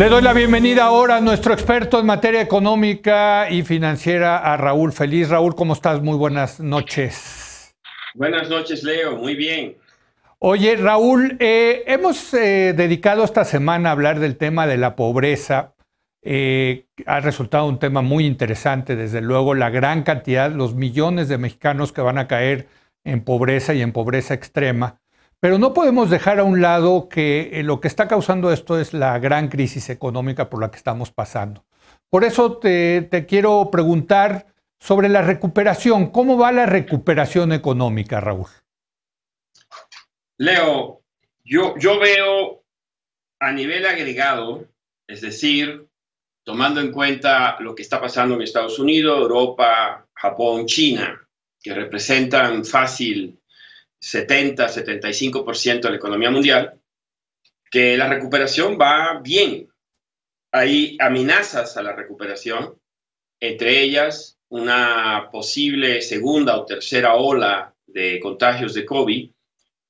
Le doy la bienvenida ahora a nuestro experto en materia económica y financiera, a Raúl Feliz. Raúl, ¿cómo estás? Muy buenas noches. Buenas noches, Leo. Muy bien. Oye, Raúl, hemos dedicado esta semana a hablar del tema de la pobreza. Ha resultado un tema muy interesante, desde luego, la gran cantidad, los millones de mexicanos que van a caer en pobreza y en pobreza extrema. Pero no podemos dejar a un lado que lo que está causando esto es la gran crisis económica por la que estamos pasando. Por eso te quiero preguntar sobre la recuperación. ¿Cómo va la recuperación económica, Raúl? Leo, yo veo a nivel agregado, es decir, tomando en cuenta lo que está pasando en Estados Unidos, Europa, Japón, China, que representan fácil 70-75% de la economía mundial, que la recuperación va bien. Hay amenazas a la recuperación, entre ellas una posible segunda o tercera ola de contagios de COVID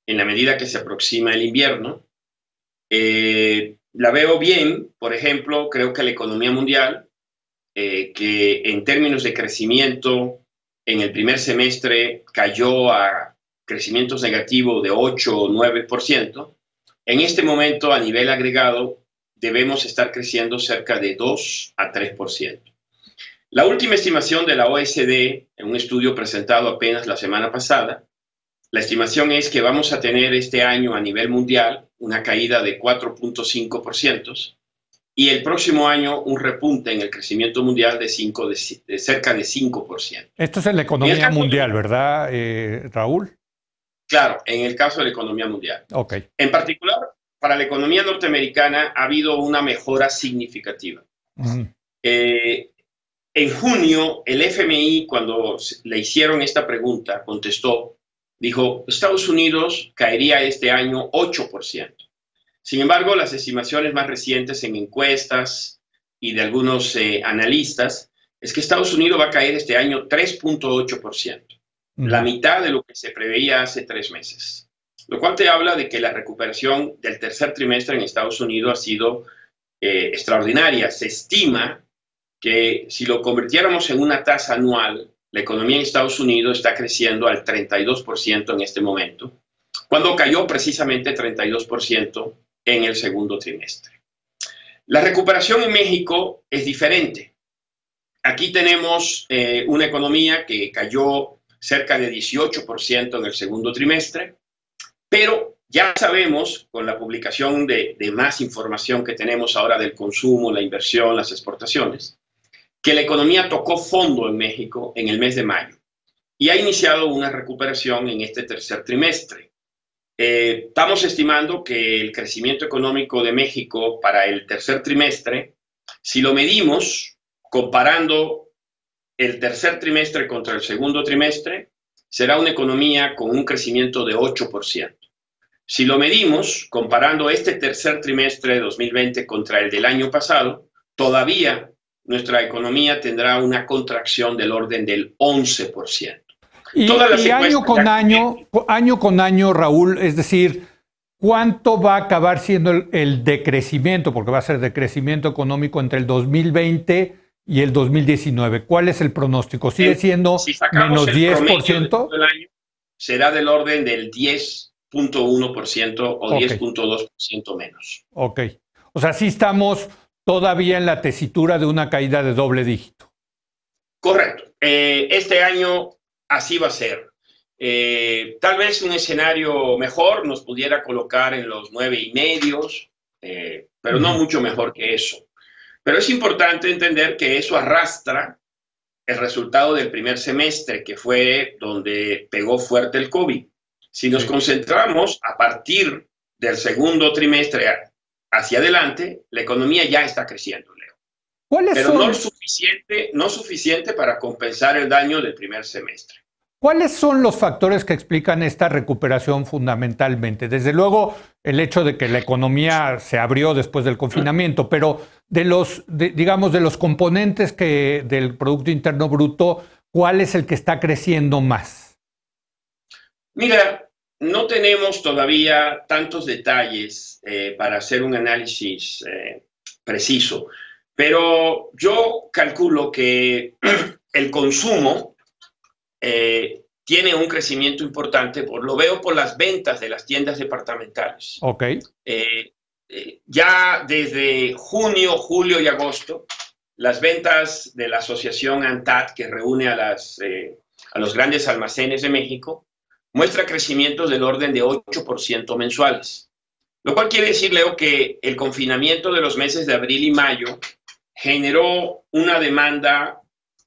en la medida que se aproxima el invierno. La veo bien, por ejemplo, creo que la economía mundial, que en términos de crecimiento en el primer semestre cayó a crecimientos negativos de 8 o 9%, en este momento a nivel agregado debemos estar creciendo cerca de 2 a 3%. La última estimación de la OECD, en un estudio presentado apenas la semana pasada, la estimación es que vamos a tener este año a nivel mundial una caída de 4.5% y el próximo año un repunte en el crecimiento mundial de cerca de 5%. Esto es en la En el economía caso mundial, ¿verdad, Raúl? claro, en el caso de la economía mundial. Ok. En particular, para la economía norteamericana ha habido una mejora significativa. Mm. En junio, el FMI, cuando le hicieron esta pregunta, contestó, dijo, Estados Unidos caería este año 8%. Sin embargo, las estimaciones más recientes en encuestas y de algunos analistas es que Estados Unidos va a caer este año 3.8%, la mitad de lo que se preveía hace 3 meses. Lo cual te habla de que la recuperación del tercer trimestre en Estados Unidos ha sido extraordinaria. Se estima que si lo convirtiéramos en una tasa anual, la economía en Estados Unidos está creciendo al 32% en este momento, cuando cayó precisamente 32% en el segundo trimestre. La recuperación en México es diferente. Aquí tenemos una economía que cayó cerca de 18% en el segundo trimestre, pero ya sabemos, con la publicación de más información que tenemos ahora del consumo, la inversión, las exportaciones, que la economía tocó fondo en México en el mes de mayo y ha iniciado una recuperación en este tercer trimestre. Estamos estimando que el crecimiento económico de México para el tercer trimestre, si lo medimos comparando el tercer trimestre contra el segundo trimestre, será una economía con un crecimiento de 8%. Si lo medimos comparando este tercer trimestre de 2020 contra el del año pasado, todavía nuestra economía tendrá una contracción del orden del 11%. Todas las Y encuestas año con año, Raúl, es decir, ¿cuánto va a acabar siendo el decrecimiento? Porque va a ser decrecimiento económico entre el 2020 y el 2019. ¿Cuál es el pronóstico? ¿Sigue siendo si sacamos menos el promedio de 10%? todo el año, será del orden del 10.1% o Ok, 10.2% menos. ok. O sea, sí estamos todavía en la tesitura de una caída de doble dígito. Correcto. Este año así va a ser. Tal vez un escenario mejor nos pudiera colocar en los 9.5, pero no mucho mejor que eso. Pero es importante entender que eso arrastra el resultado del primer semestre, que fue donde pegó fuerte el COVID. Si nos concentramos a partir del segundo trimestre hacia adelante, la economía ya está creciendo, Leo. Pero no suficiente para compensar el daño del primer semestre. ¿Cuáles son los factores que explican esta recuperación fundamentalmente? Desde luego, el hecho de que la economía se abrió después del confinamiento, pero digamos, de los componentes del Producto Interno Bruto, ¿cuál es el que está creciendo más? Mira, no tenemos todavía tantos detalles para hacer un análisis preciso. Pero yo calculo que el consumo tiene un crecimiento importante, lo veo por las ventas de las tiendas departamentales. Ok. Ya desde junio, julio y agosto, las ventas de la asociación ANTAD, que reúne a los grandes almacenes de México, muestra crecimientos del orden de 8% mensuales. Lo cual quiere decir, Leo, que el confinamiento de los meses de abril y mayo generó una demanda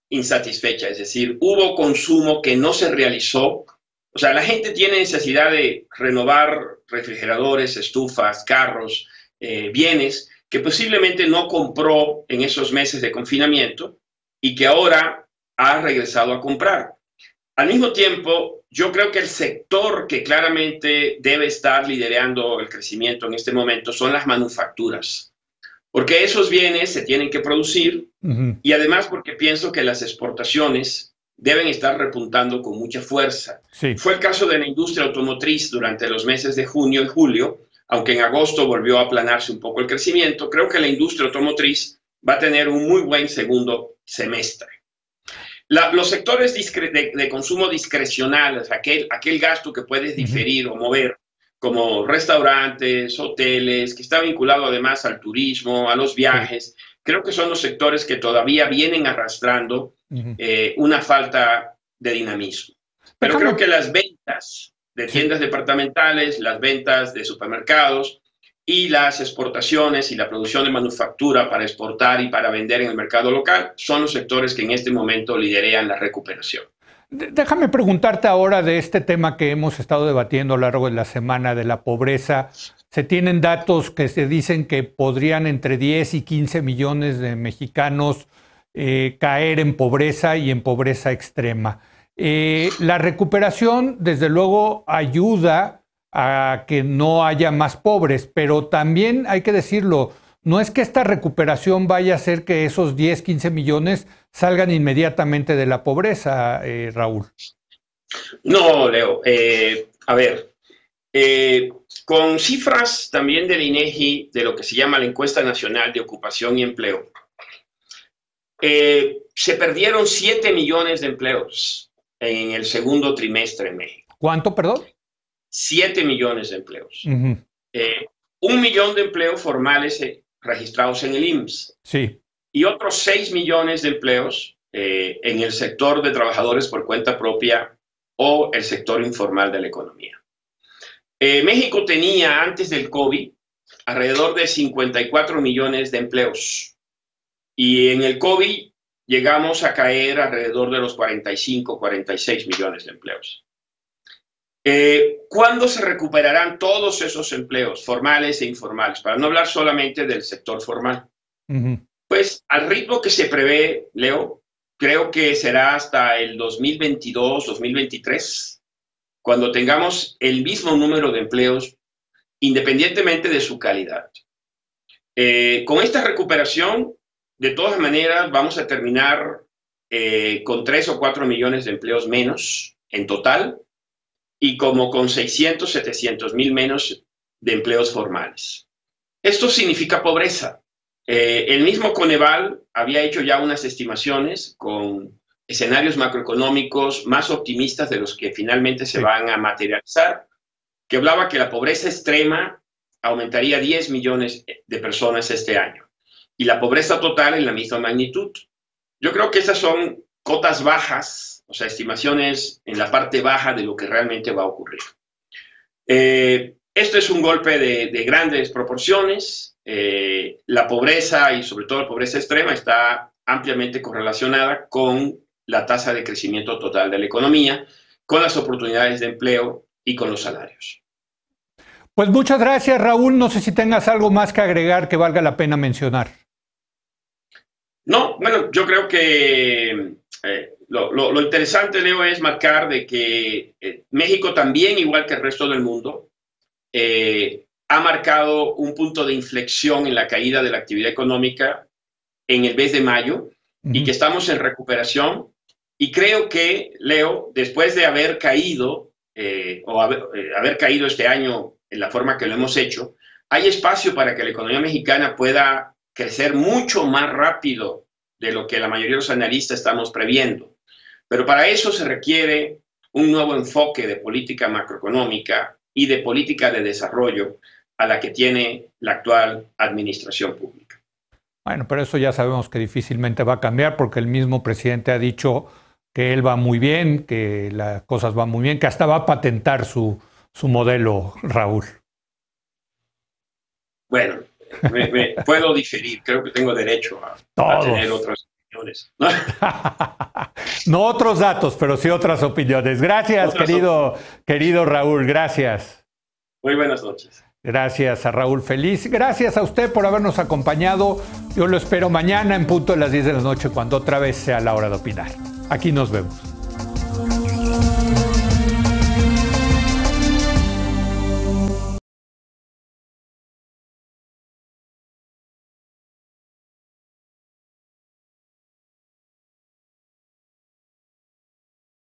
insatisfecha, es decir, hubo consumo que no se realizó. O sea, la gente tiene necesidad de renovar refrigeradores, estufas, carros, bienes que posiblemente no compró en esos meses de confinamiento y que ahora ha regresado a comprar. Al mismo tiempo, yo creo que el sector que claramente debe estar liderando el crecimiento en este momento son las manufacturas, porque esos bienes se tienen que producir y además porque pienso que las exportaciones deben estar repuntando con mucha fuerza. Sí. Fue el caso de la industria automotriz durante los meses de junio y julio, aunque en agosto volvió a aplanarse un poco el crecimiento. Creo que la industria automotriz va a tener un muy buen segundo semestre. Los sectores de consumo discrecional, aquel gasto que puedes diferir o mover, como restaurantes, hoteles, que está vinculado además al turismo, a los viajes, creo que son los sectores que todavía vienen arrastrando una falta de dinamismo. Pero creo que las ventas de tiendas departamentales, las ventas de supermercados y las exportaciones y la producción de manufactura para exportar y para vender en el mercado local son los sectores que en este momento liderean la recuperación. Déjame preguntarte ahora de este tema que hemos estado debatiendo a lo largo de la semana de la pobreza. Se tienen datos que se dicen que podrían entre 10 y 15 millones de mexicanos caer en pobreza y en pobreza extrema. La recuperación, desde luego, ayuda a que no haya más pobres, pero también hay que decirlo, no es que esta recuperación vaya a hacer que esos 10, 15 millones salgan inmediatamente de la pobreza, Raúl. No, Leo. A ver, con cifras también del INEGI, de lo que se llama la Encuesta Nacional de Ocupación y Empleo, se perdieron 7 millones de empleos en el segundo trimestre en México. ¿Cuánto, perdón? 7 millones de empleos. 1 millón de empleos formales registrados en el IMSS. Sí. Y otros 6 millones de empleos en el sector de trabajadores por cuenta propia o el sector informal de la economía. México tenía antes del COVID alrededor de 54 millones de empleos. Y en el COVID llegamos a caer alrededor de los 45, 46 millones de empleos. ¿Cuándo se recuperarán todos esos empleos formales e informales? Para no hablar solamente del sector formal. Pues al ritmo que se prevé, Leo, creo que será hasta el 2022, 2023, cuando tengamos el mismo número de empleos, independientemente de su calidad. Con esta recuperación, de todas maneras, vamos a terminar con 3 o 4 millones de empleos menos en total, y como con 600, 700 mil menos de empleos formales. Esto significa pobreza. El mismo Coneval había hecho ya unas estimaciones con escenarios macroeconómicos más optimistas de los que finalmente se van a materializar, que hablaba que la pobreza extrema aumentaría 10 millones de personas este año y la pobreza total en la misma magnitud. Yo creo que esas son cotas bajas, o sea, estimaciones en la parte baja de lo que realmente va a ocurrir. Esto es un golpe de grandes proporciones. La pobreza y sobre todo la pobreza extrema está ampliamente correlacionada con la tasa de crecimiento total de la economía, con las oportunidades de empleo y con los salarios. Pues muchas gracias, Raúl. No sé si tengas algo más que agregar que valga la pena mencionar. No, bueno, yo creo que lo interesante, Leo, es marcar de que México también, igual que el resto del mundo, ha marcado un punto de inflexión en la caída de la actividad económica en el mes de mayo y que estamos en recuperación. Y creo que, Leo, después de haber caído haber caído este año en la forma que lo hemos hecho, hay espacio para que la economía mexicana pueda crecer mucho más rápido de lo que la mayoría de los analistas estamos previendo. Pero para eso se requiere un nuevo enfoque de política macroeconómica y de política de desarrollo a la que tiene la actual administración pública. Bueno, pero eso ya sabemos que difícilmente va a cambiar porque el mismo presidente ha dicho que él va muy bien, que las cosas van muy bien, que hasta va a patentar su modelo, Raúl. Bueno, puedo diferir, creo que tengo derecho a tener otras opiniones. No otros datos, pero sí otras opiniones. Gracias, querido Raúl, gracias. Muy buenas noches. Gracias a Raúl Feliz. Gracias a usted por habernos acompañado. Yo lo espero mañana en punto de las 10 de la noche, cuando otra vez sea la hora de opinar. Aquí nos vemos.